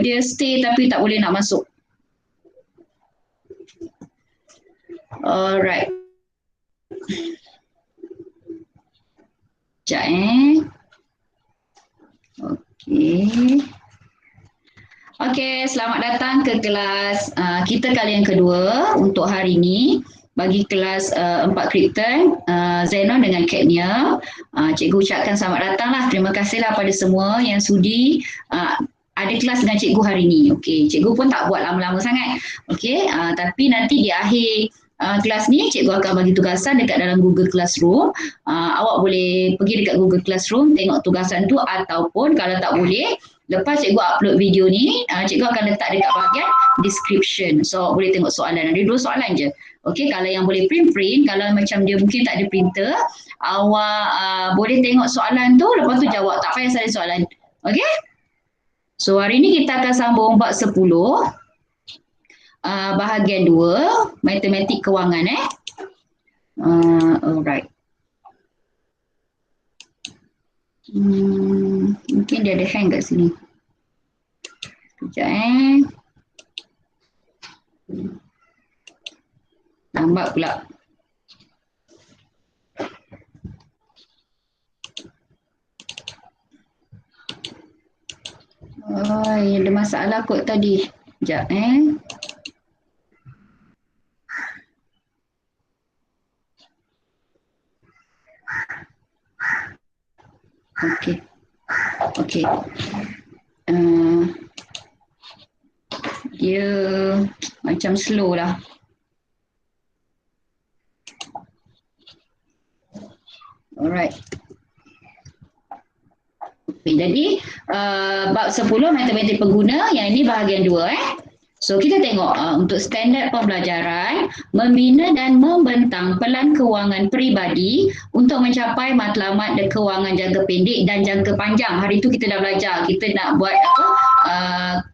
dia stay tapi tak boleh nak masuk. Alright. Sekejap Okey. Okey, selamat datang ke kelas kita kali yang kedua untuk hari ini. Bagi kelas 4 Krypton, Zenon dengan Katnia. Cikgu ucapkan selamat datanglah. Terima kasihlah pada semua yang sudi ada kelas dengan cikgu hari ini. Okey, cikgu pun tak buat lama-lama sangat. Okey, tapi nanti di akhir kelas ni cikgu akan bagi tugasan dekat dalam Google Classroom. Awak boleh pergi dekat Google Classroom tengok tugasan tu, ataupun kalau tak boleh, lepas cikgu upload video ni, cikgu akan letak dekat bahagian description. So awak boleh tengok soalan. Ada 2 soalan je. Okey, kalau yang boleh print, kalau macam dia mungkin tak ada printer, awak boleh tengok soalan tu, lepas tu jawab, tak payah salin soalan. Okey? So hari ni kita akan sambung bab 10, bahagian 2, matematik kewangan alright. Mungkin dia ada hang kat sini. Sekejap lambat pula. Ada masalah kot tadi. Sekejap Okey. Dia macam slow lah. Alright. Okay, jadi bab 10 matematik pengguna, yang ini bahagian 2 So kita tengok untuk standard pembelajaran, membina dan membentang pelan kewangan peribadi untuk mencapai matlamat kewangan jangka pendek dan jangka panjang. Hari tu kita dah belajar, kita nak buat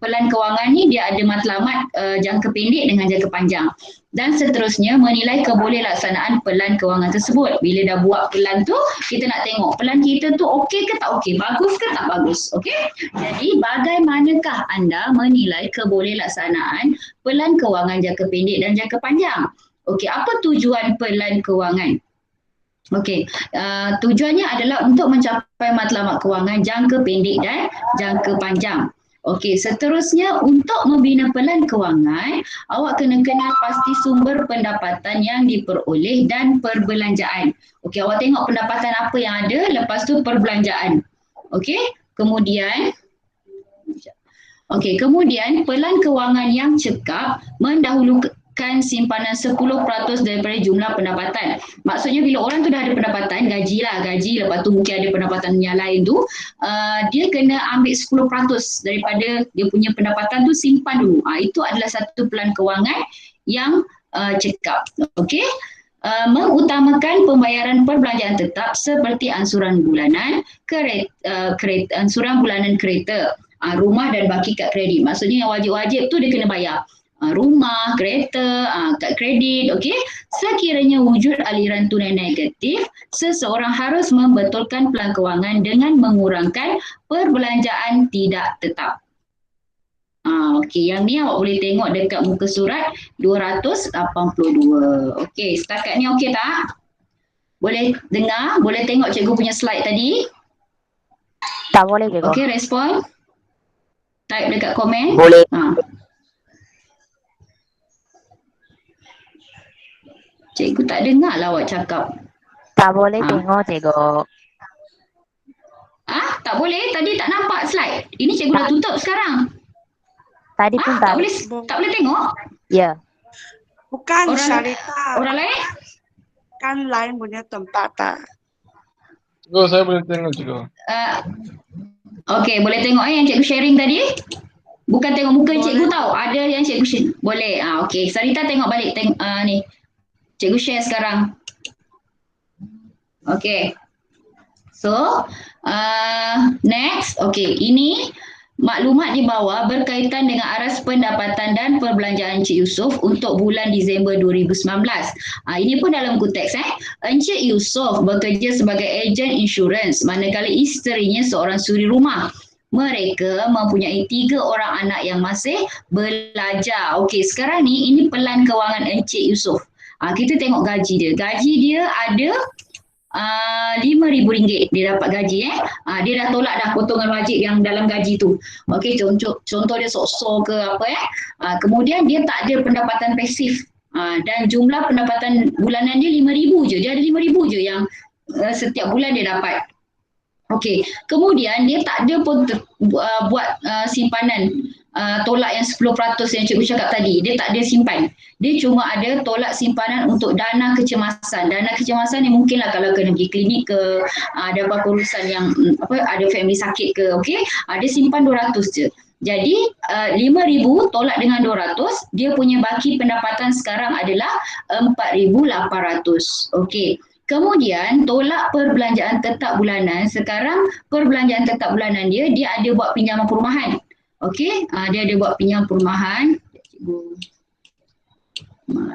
pelan kewangan ni dia ada matlamat jangka pendek dengan jangka panjang. Dan seterusnya menilai kebolehlaksanaan pelan kewangan tersebut. Bila dah buat pelan tu, kita nak tengok pelan kita tu okey ke tak okey, bagus ke tak bagus. Okey? Jadi bagaimanakah anda menilai kebolehlaksanaan pelan kewangan jangka pendek dan jangka panjang? Okey, apa tujuan pelan kewangan? Okey, tujuannya adalah untuk mencapai matlamat kewangan jangka pendek dan jangka panjang. Okey, seterusnya untuk membina pelan kewangan, awak kena kenal pasti sumber pendapatan yang diperoleh dan perbelanjaan. Okey, awak tengok pendapatan apa yang ada, lepas tu perbelanjaan. Okey, kemudian pelan kewangan yang cekap mendahulukan simpanan 10% daripada jumlah pendapatan. Maksudnya bila orang tu dah ada pendapatan, gaji, lepas tu mungkin ada pendapatan yang lain tu, dia kena ambil 10% daripada dia punya pendapatan tu, simpan dulu. Itu adalah satu pelan kewangan yang cekap. Okey? Mengutamakan pembayaran perbelanjaan tetap seperti ansuran bulanan, ansuran bulanan kereta, rumah dan baki kad kredit. Maksudnya yang wajib-wajib tu dia kena bayar. Rumah, kereta, kad kredit, okey. Sekiranya wujud aliran tunai negatif, seseorang harus membetulkan pelan kewangan dengan mengurangkan perbelanjaan tidak tetap. Okey, yang ni awak boleh tengok dekat muka surat 282. Okey, setakat ni okey tak? Boleh dengar? Boleh tengok cikgu punya slide tadi? Tak boleh cikgu. Okey, respon? Type dekat komen? Boleh. Cikgu tak dengar lah awak cakap. Tak boleh tengok cikgu. Tak boleh? Tadi tak nampak slide. Ini cikgu dah tutup sekarang. Tadi pun tak boleh tengok? Ya. Bukan Syarita. Orang lain? Kan lain punya tempat tak? Cikgu, saya boleh tengok cikgu. Okey, boleh tengok yang cikgu sharing tadi? Bukan tengok muka cikgu tau. Ada yang cikgu share. Boleh. Okey, Sarita tengok balik ni. Cikgu share sekarang. Okey. So, next. Okey, ini maklumat di bawah berkaitan dengan aras pendapatan dan perbelanjaan Encik Yusof untuk bulan Disember 2019. Ini pun dalam buku teks. Encik Yusof bekerja sebagai ejen insurans manakala isterinya seorang suri rumah. mereka mempunyai 3 orang anak yang masih belajar. Okey, sekarang ni ini pelan kewangan Encik Yusof. Kita tengok gaji dia. Gaji dia ada RM5,000 dia dapat gaji dia dah tolak dah potongan wajib yang dalam gaji tu. Okey, contoh dia sok-sok ke apa kemudian dia tak ada pendapatan pasif dan jumlah pendapatan bulanan dia RM5,000 je. Dia ada RM5,000 je yang setiap bulan dia dapat. Okey, kemudian dia tak ada pun buat simpanan tolak yang 10% yang cikgu cakap tadi. Dia tak ada simpan. Dia cuma ada tolak simpanan untuk dana kecemasan. Dana kecemasan ni mungkinlah kalau kena pergi klinik ke, ada apa urusan yang ada family sakit ke, okey, dia simpan 200 je. Jadi RM5,000 tolak dengan 200, dia punya baki pendapatan sekarang adalah RM4,800. Okey. Kemudian tolak perbelanjaan tetap bulanan. Sekarang perbelanjaan tetap bulanan dia ada buat pinjaman perumahan. Okey, dia ada buat pinjaman perumahan. Cikgu.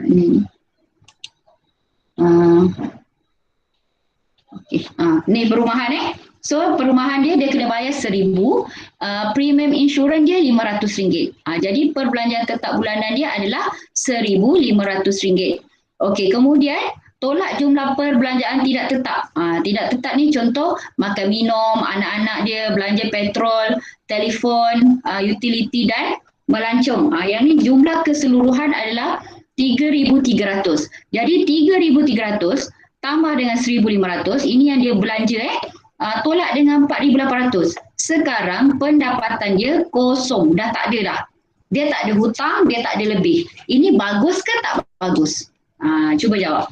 Ni. Okey, ni perumahan So perumahan dia kena bayar RM1,000, premium insurans dia RM500. Jadi perbelanjaan tetap bulanan dia adalah RM1,500. Okey, kemudian tolak jumlah perbelanjaan tidak tetap. Tidak tetap ni contoh makan minum, anak-anak dia belanja petrol, telefon, utility dan melancong. Yang ni jumlah keseluruhan adalah RM3,300. Jadi RM3,300 tambah dengan RM1,500, ini yang dia belanja tolak dengan RM4,800. Sekarang pendapatan dia kosong, dah tak ada dah. Dia tak ada hutang, dia tak ada lebih. Ini bagus ke tak bagus? Cuba jawab.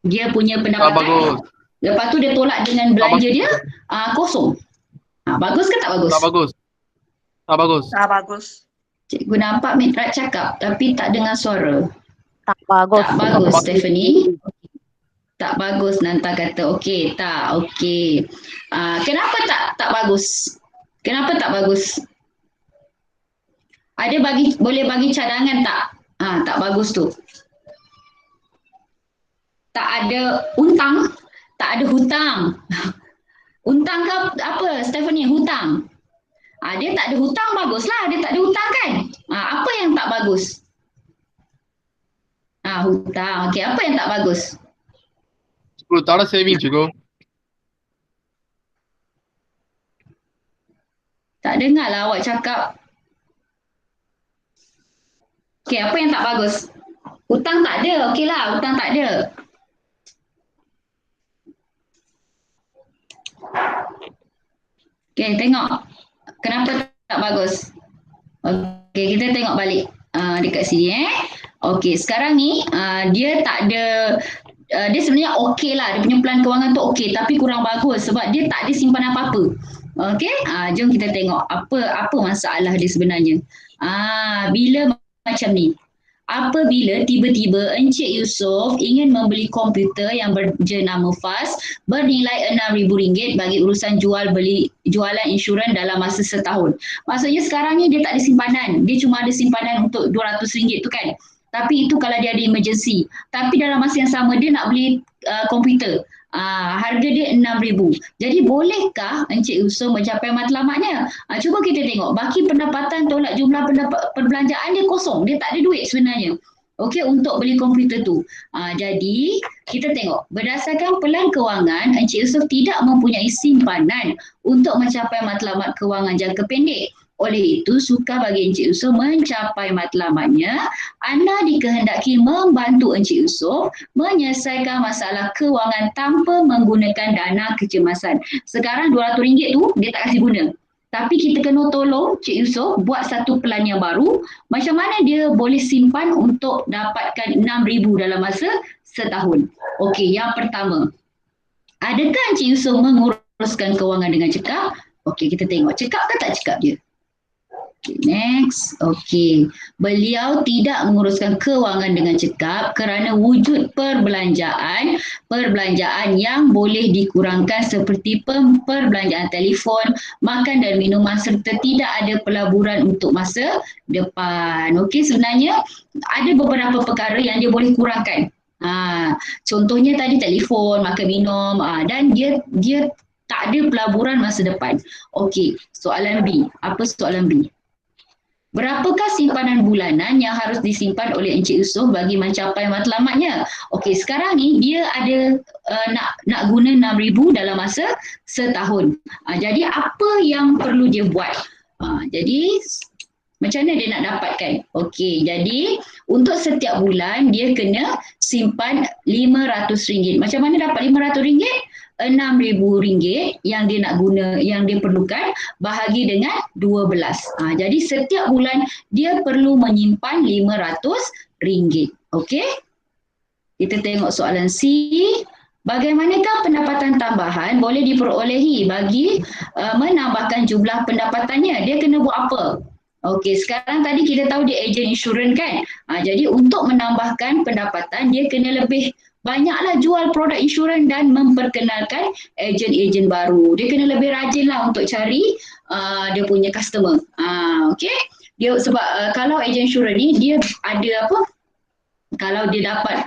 Dia punya pendapatan. Lepas tu dia tolak dengan belanja dia kosong. Bagus ke tak bagus? Tak bagus. Tak bagus. Tak bagus. Cikgu nampak Mitrat cakap tapi tak dengar suara. Tak bagus. Tak bagus Stephanie. Tak bagus Nanta kata. Okey, tak. Okey. Kenapa tak bagus? Kenapa tak bagus? Ada boleh bagi cadangan tak? Tak bagus tu. Tak ada untang, tak ada hutang. Untang ke apa Stephanie? Hutang. Dia tak ada hutang, baguslah. Dia tak ada hutang kan? Apa yang tak bagus? Hutang. Okey, apa yang tak bagus? Cikgu, tak ada saving cikgu. Tak dengar lah awak cakap. Okey, apa yang tak bagus? Hutang tak ada. Okeylah, hutang tak ada. Okey, tengok. Kenapa tak bagus? Okey, kita tengok balik dekat sini Okey, sekarang ni dia tak ada dia sebenarnya okey lah. Dia punya plan kewangan tu okey tapi kurang bagus sebab dia tak ada simpanan apa-apa. Okey, jom kita tengok apa masalah dia sebenarnya. Bila macam ni. Apabila tiba-tiba Encik Yusof ingin membeli komputer yang berjenama FAS bernilai RM6,000 bagi urusan jualan insurans dalam masa setahun. Maksudnya sekarang ni dia tak ada simpanan. Dia cuma ada simpanan untuk RM200 tu kan. Tapi itu kalau dia ada emergency. Tapi dalam masa yang sama dia nak beli komputer. Harga dia RM6,000. Jadi bolehkah Encik Yusof mencapai matlamatnya? Cuba kita tengok. Baki pendapatan tolak jumlah perbelanjaan dia kosong. Dia tak ada duit sebenarnya. Okey, untuk beli komputer tu. Jadi kita tengok. Berdasarkan pelan kewangan, Encik Yusof tidak mempunyai simpanan untuk mencapai matlamat kewangan jangka pendek. Oleh itu, sukar bagi Encik Yusof mencapai matlamatnya, anda dikehendaki membantu Encik Yusof menyelesaikan masalah kewangan tanpa menggunakan dana kecemasan. Sekarang RM200 tu dia tak kasih guna. Tapi kita kena tolong Encik Yusof buat satu pelan yang baru. Macam mana dia boleh simpan untuk dapatkan RM6,000 dalam masa setahun. Okey, yang pertama. Adakah Encik Yusof menguruskan kewangan dengan cekap? Okey, kita tengok. Cekap ke tak cekap dia? Okay, next. Okey. Beliau tidak menguruskan kewangan dengan cekap kerana wujud perbelanjaan yang boleh dikurangkan seperti perbelanjaan telefon, makan dan minuman serta tidak ada pelaburan untuk masa depan. Okey, sebenarnya ada beberapa perkara yang dia boleh kurangkan. Contohnya tadi telefon, makan minum dan dia Tak ada pelaburan masa depan. Okey, soalan B. Apa soalan B? Berapakah simpanan bulanan yang harus disimpan oleh Encik Yusof bagi mencapai matlamatnya? Okey, sekarang ni dia ada nak guna 6,000 dalam masa setahun. Jadi apa yang perlu dia buat? Jadi macam mana dia nak dapatkan? Okey, jadi untuk setiap bulan dia kena simpan RM500. Macam mana dapat RM500? RM6,000 yang dia nak guna, yang dia perlukan bahagi dengan 12. Jadi setiap bulan dia perlu menyimpan RM500. Okey? Kita tengok soalan C. Bagaimanakah pendapatan tambahan boleh diperolehi bagi menambahkan jumlah pendapatannya? Dia kena buat apa? Okey, sekarang tadi kita tahu dia ejen insurans kan? Jadi untuk menambahkan pendapatan dia kena lebih banyaklah jual produk insurans dan memperkenalkan ejen-ejen baru. Dia kena lebih rajin lah untuk cari dia punya customer. Okey. Dia sebab kalau ejen insurans ni dia ada apa? Kalau dia dapat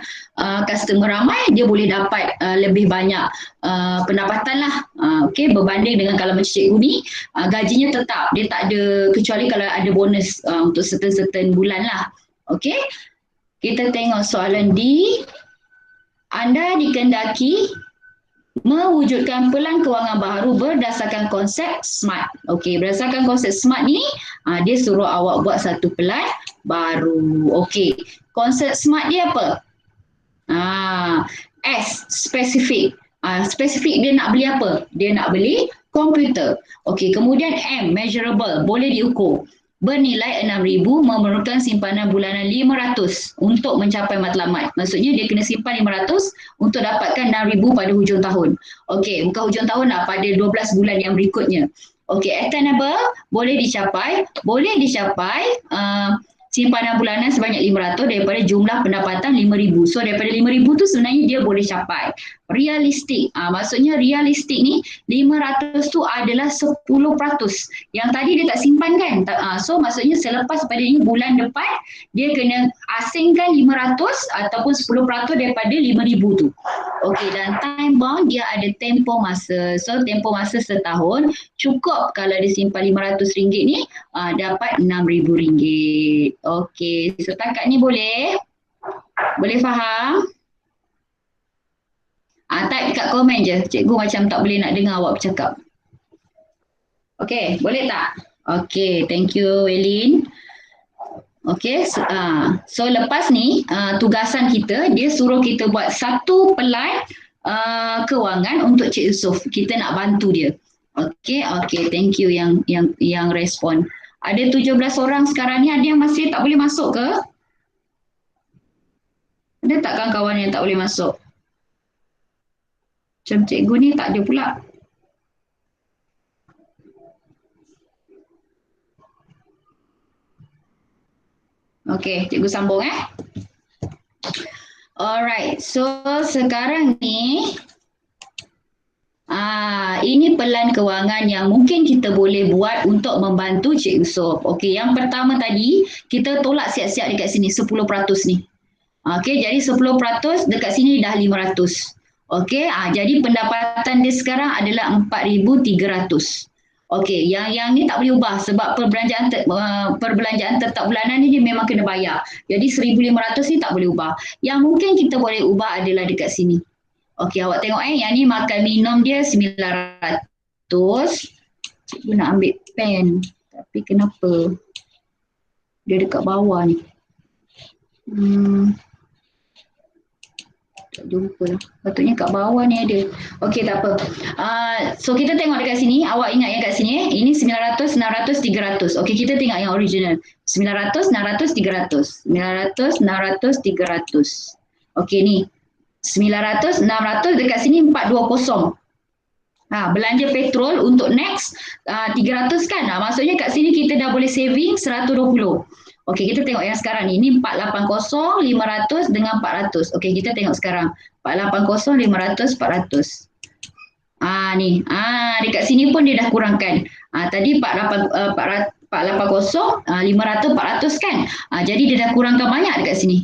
customer ramai, dia boleh dapat lebih banyak pendapatan lah. Okey, berbanding dengan kalau macam cikgu ni, gajinya tetap. Dia tak ada, kecuali kalau ada bonus untuk certain bulan lah. Okey, kita tengok soalan D. Anda dikendaki mewujudkan pelan kewangan baru berdasarkan konsep SMART. Okey, berdasarkan konsep SMART ni, dia suruh awak buat satu pelan baru. Okey, konsep SMART dia apa? S, spesifik. Spesifik dia nak beli apa? Dia nak beli komputer. Okey, kemudian M, measurable, boleh diukur. Bernilai 6,000 memerlukan simpanan bulanan 500 untuk mencapai matlamat. Maksudnya dia kena simpan 500 untuk dapatkan 6,000 pada hujung tahun. Okey, bukan hujung tahun lah, pada 12 bulan yang berikutnya. Okey, attainable, boleh dicapai simpanan bulanan sebanyak 500 daripada jumlah pendapatan 5,000. So daripada 5,000 tu sebenarnya dia boleh capai. Realistik, maksudnya realistik ni 500 tu adalah 10%. Yang tadi dia tak simpan kan? So maksudnya selepas pada ini bulan depan dia kena asingkan 500 ataupun 10% daripada 5,000 tu. Okey, dan time bound dia ada tempoh masa. So tempoh masa setahun, cukup kalau dia simpan RM500 ni dapat RM6,000. Okey, setakat ni boleh? Boleh faham? Type kat komen je. Cikgu macam tak boleh nak dengar awak bercakap. Okey, boleh tak? Okey, thank you Elin. Okey, so lepas ni tugasan kita, dia suruh kita buat satu pelan kewangan untuk Cik Yusof. Kita nak bantu dia. Okey, thank you yang respon. Ada 17 orang sekarang ni, ada yang masih tak boleh masuk ke? Ada tak kawan-kawan yang tak boleh masuk? Macam cikgu ni tak ada pula. Okey, cikgu sambung Alright, so sekarang ni ini pelan kewangan yang mungkin kita boleh buat untuk membantu Cik Yusof. Okey, yang pertama tadi kita tolak siap-siap dekat sini 10% ni. Okey, jadi 10% dekat sini dah 500. Okey, jadi pendapatan dia sekarang adalah 4,300. Okey, yang ni tak boleh ubah sebab perbelanjaan tetap bulanan ni dia memang kena bayar. Jadi 1,500 ni tak boleh ubah. Yang mungkin kita boleh ubah adalah dekat sini. Okey, awak tengok yang ni makan minum dia 900. Cikgu nak ambil pen. Tapi kenapa dia dekat bawah ni? Tak jumpa lah. Patutnya kat bawah ni ada. Okey, tak apa. So kita tengok dekat sini. Awak ingat yang kat sini. Ini 900, 600, 300. Okey, kita tengok yang original. 900, 600, 300. 900, 600, 300. Okey ni. 900, 600 dekat sini 420. Belanja petrol untuk next 300 kan. Maksudnya kat sini kita dah boleh saving 120. Okey, kita tengok yang sekarang ni. Ini 480, 500 dengan 400. Okey, kita tengok sekarang. 480, 500, 400. Ni. Dekat sini pun dia dah kurangkan. Tadi 480, 500, 400 kan. Jadi dia dah kurangkan banyak dekat sini.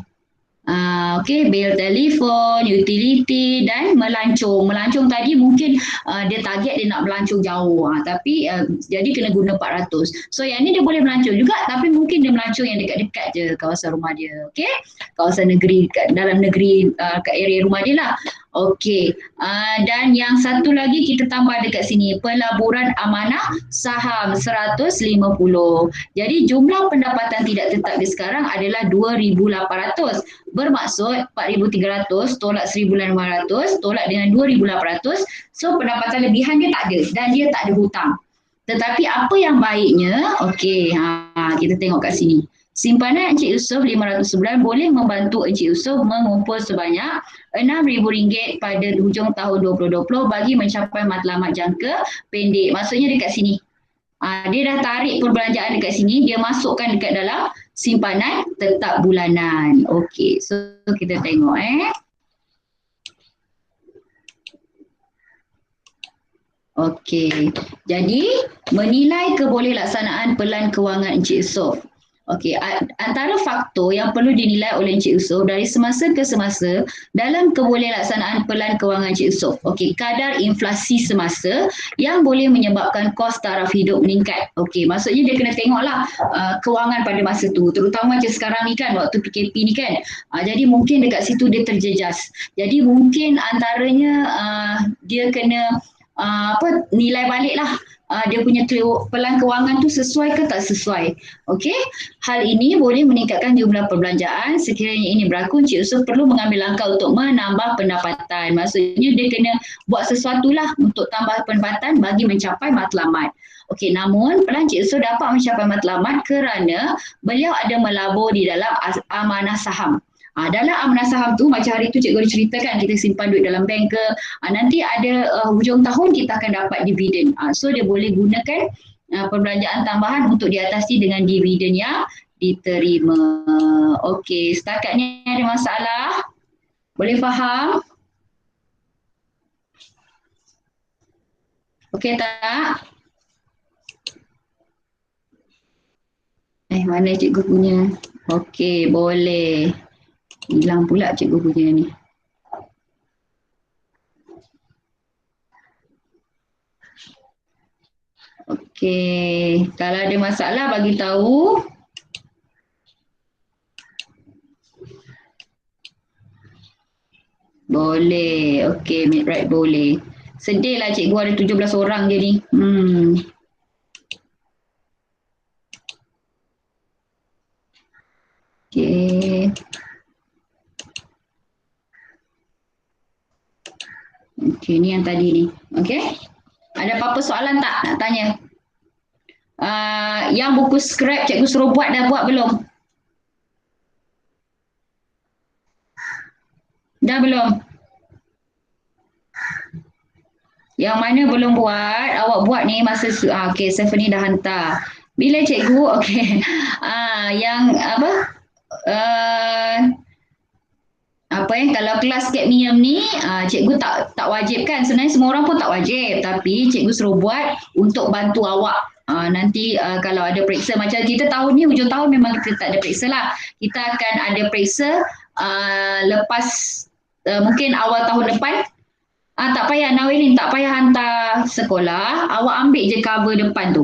Okey, bil telefon, utility dan melancong. Melancong tadi mungkin dia target dia nak melancong jauh. Tapi jadi kena guna 400. So yang ni dia boleh melancong juga tapi mungkin dia melancong yang dekat-dekat je kawasan rumah dia. Okey. Kawasan negeri dalam negeri kat area rumah dia lah. Okey. Dan yang satu lagi kita tambah dekat sini, pelaburan amanah saham 150. Jadi jumlah pendapatan tidak tetap dia sekarang adalah 2,800. Bermaksud 4,300 tolak 1,500 tolak dengan 2,800. So pendapatan lebihan dia tak ada dan dia tak ada hutang. Tetapi apa yang baiknya, okey, kita tengok kat sini. Simpanan Encik Yusof 500 sebulan boleh membantu Encik Yusof mengumpul sebanyak RM6,000 pada hujung tahun 2020 bagi mencapai matlamat jangka pendek. Maksudnya dekat sini. Dia dah tarik perbelanjaan dekat sini, dia masukkan dekat dalam simpanan tetap bulanan. Okey, so kita tengok Okey, jadi menilai kebolehkelaksanaan pelan kewangan Encik Yusof. Okey, antara faktor yang perlu dinilai oleh Encik Yusof dari semasa ke semasa dalam kebolehkelaksanaan pelan kewangan Encik Yusof. Okey, kadar inflasi semasa yang boleh menyebabkan kos taraf hidup meningkat. Okey, maksudnya dia kena tengoklah kewangan pada masa tu. Terutama macam sekarang ni kan, waktu PKP ni kan. Jadi mungkin dekat situ dia terjejas. Jadi mungkin antaranya dia kena nilai balik lah. Dia punya pelan kewangan tu sesuai ke tak sesuai. Okey, hal ini boleh meningkatkan jumlah perbelanjaan. Sekiranya ini berlaku, Encik Yusof perlu mengambil langkah untuk menambah pendapatan. Maksudnya dia kena buat sesuatu lah untuk tambah pendapatan bagi mencapai matlamat. Okey, namun pelan Encik Yusof dapat mencapai matlamat kerana beliau ada melabur di dalam amanah saham. Dalam amanah saham tu macam hari tu cikgu ceritakan kita simpan duit dalam bank ke, nanti ada hujung tahun kita akan dapat dividen. So dia boleh gunakan perbelanjaan tambahan untuk diatasi dengan dividen yang diterima. Okey, setakat ni ada masalah? Boleh faham? Okey tak? Mana cikgu punya? Okey, boleh. Hilang pula cikgu punya ni. Okey, kalau ada masalah bagi tahu. Boleh. Okey, right boleh. Sedih lah cikgu ada 17 orang je ni. Okey. Okey, ni yang tadi ni. Okey. Ada apa-apa soalan tak nak tanya? Yang buku scrap cikgu suruh buat dah buat belum? Dah belum? Yang mana belum buat, awak buat ni masa okey, Stephanie dah hantar. Bila cikgu? Okey. Yang apa? Kalau kelas kadmium ni cikgu tak wajib kan, sebenarnya semua orang pun tak wajib, tapi cikgu suruh buat untuk bantu awak. Nanti kalau ada periksa macam kita tahun ni hujung tahun memang kita tak ada periksa lah, kita akan ada periksa lepas mungkin awal tahun depan. Tak payah Nawilin, tak payah hantar sekolah, awak ambil je cover depan tu.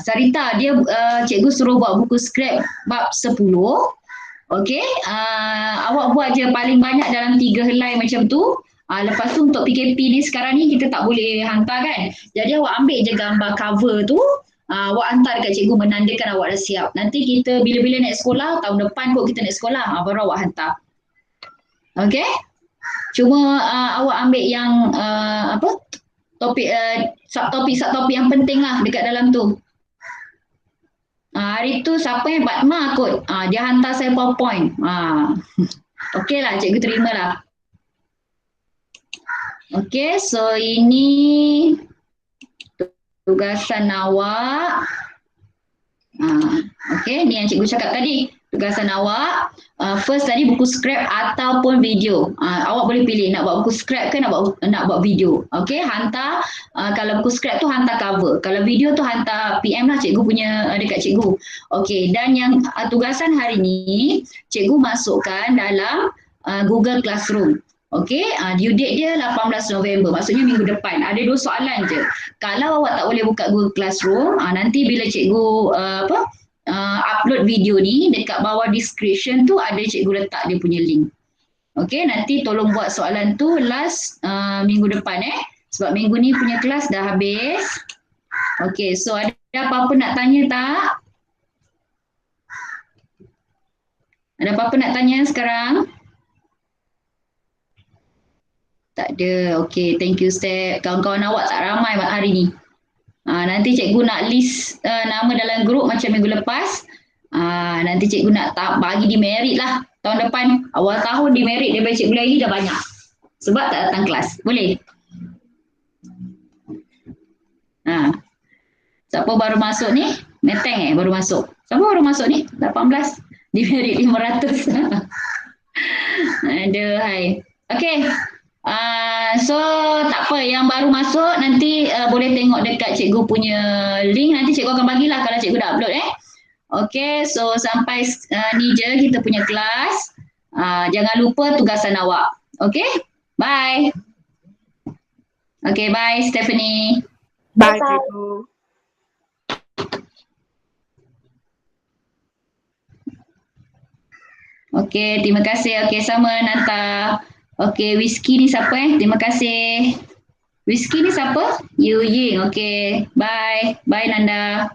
Sarita dia cikgu suruh buat buku scrap bab 10. Okey, awak buat je paling banyak dalam 3 helai macam tu. Lepas tu untuk PKP ni sekarang ni kita tak boleh hantar kan. Jadi awak ambil je gambar cover tu, awak hantar dekat cikgu menandakan awak dah siap. Nanti kita bila-bila naik sekolah, tahun depan kot kita naik sekolah, baru awak hantar. Okey? Cuma awak ambil yang topik subtopik yang penting lah dekat dalam tu. Hari tu siapa yang Batma kot, dia hantar saya PowerPoint. Okey lah, cikgu terima lah. Okey, so ini tugasan awak. Okay, ni yang cikgu cakap tadi. Tugasan awak, first tadi buku scrap ataupun video. Awak boleh pilih nak buat buku scrap ke nak buat video. Okay, hantar, kalau buku scrap tu hantar cover. Kalau video tu hantar PM lah cikgu punya dekat cikgu. Okay, dan yang tugasan hari ni, cikgu masukkan dalam Google Classroom. Okay, due date dia 18 November, maksudnya minggu depan. Ada 2 soalan je. Kalau awak tak boleh buka Google Classroom, nanti bila cikgu upload video ni, dekat bawah description tu ada cikgu letak dia punya link. Okay, nanti tolong buat soalan tu last minggu depan sebab minggu ni punya kelas dah habis. Okay, so ada apa-apa nak tanya tak? Ada apa-apa nak tanya sekarang? Tak ada. Okay, thank you Step. Kawan-kawan awak tak ramai hari ni. Nanti cikgu nak list nama dalam grup macam minggu lepas. Nanti cikgu nak bagi di merit lah. Tahun depan, awal tahun di merit daripada cikgu lagi dah banyak. Sebab tak datang kelas. Boleh? Siapa baru masuk ni? Meteng baru masuk. Siapa baru masuk ni? 18. Di merit 500. Aduh, hai. Okay. So tak apa, yang baru masuk nanti boleh tengok dekat cikgu punya link, nanti cikgu akan bagilah kalau cikgu dah upload Okay, so sampai ni je kita punya kelas. Jangan lupa tugasan awak. Okay, bye. Okay, bye Stephanie. Bye, cikgu. Okay, terima kasih. Okay, sama Nanta. Okay, Whiskey ni siapa Terima kasih. Whiskey ni siapa? Yu Ying. Okay, bye. Bye Nanda.